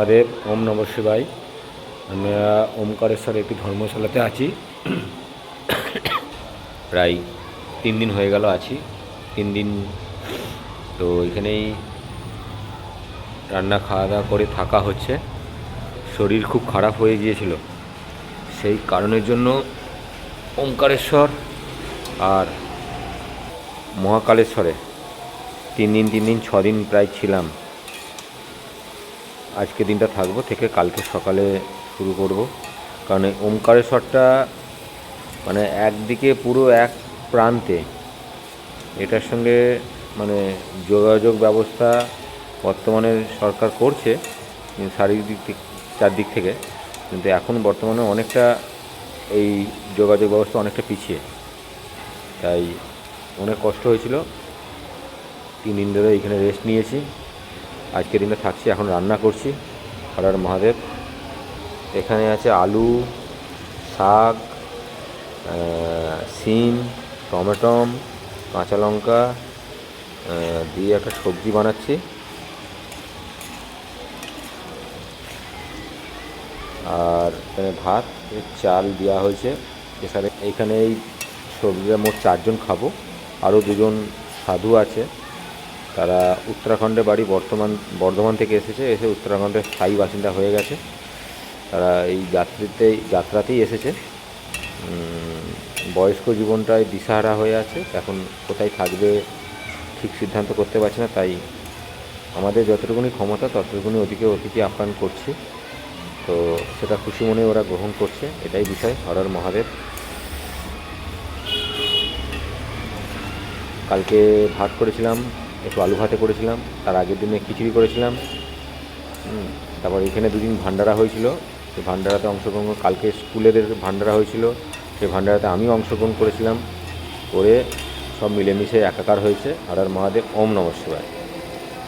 মহাদেব। ওম নমঃ শিবায়। আমরা ওমকারেশ্বর একটি ধর্মশালাতে আছি। প্রায় 3 দিন হয়ে গেল আছি। 3 দিন তো এখানেই রান্না খাওয়া দাওয়া করে থাকা হচ্ছে। শরীর খুব খারাপ হয়ে গিয়েছিল, সেই কারণের জন্য ওমকারেশ্বর আর মহাকালেশ্বরে 3 দিন 6 দিন প্রায় ছিলাম। আজকে দিনটা থাকবো, থেকে কালকে সকালে শুরু করব। কারণ এই ওমকারেশ্বরটা মানে একদিকে পুরো এক প্রান্তে, এটার সঙ্গে মানে যোগাযোগ ব্যবস্থা বর্তমানে সরকার করছে শারীরিক চারদিক থেকে, কিন্তু এখন বর্তমানে অনেকটা এই যোগাযোগ ব্যবস্থা অনেকটা পিছিয়ে, তাই অনেক কষ্ট হয়েছিল। 3 দিন ধরে এখানে রেস্ট নিয়েছি, আজকের দিনটা থাকছি। এখন রান্না করছি। হর হর মহাদেব। এখানে আছে আলু, শাক, শিম, টমেটম, কাঁচা লঙ্কা দিয়ে একটা সবজি বানাচ্ছি। আর এখানে ভাত, চাল দেওয়া হয়েছে এখানে। এইখানে এই সবজিটা মোট 4 জন খাবো। আরও 2 জন সাধু আছে, তারা উত্তরাখণ্ডে বাড়ি, বর্ধমান থেকে এসে উত্তরাখণ্ডের স্থায়ী বাসিন্দা হয়ে গেছে। তারা এই যাত্রাতেই এসেছে। বয়স্ক জীবনটায় দিশাহারা হয়ে আছে, এখন কোথায় থাকবে ঠিক সিদ্ধান্ত করতে পারছে না। তাই আমাদের যতটুকুনি ক্ষমতা ততটুকুনি অতিথি আপ্যায়ন করছি। তো সেটা খুশি মনে ওরা গ্রহণ করছে, এটাই বিষয়। হর হর মহাদেব। কালকে ভাত করেছিলাম, একটু আলু ভাতে করেছিলাম, তার আগের দিনে খিচুড়ি করেছিলাম। তারপর এখানে 2 দিন ভান্ডারা হয়েছিল, সেই ভান্ডারাতে অংশগ্রহণ। কালকে স্কুলের ভান্ডারা হয়েছিল, সেই ভান্ডারাতে আমিও অংশগ্রহণ করেছিলাম। করে সব মিলেমিশে একাকার হয়েছে। হর হর মহাদেব। ওম নমঃ শিবায়।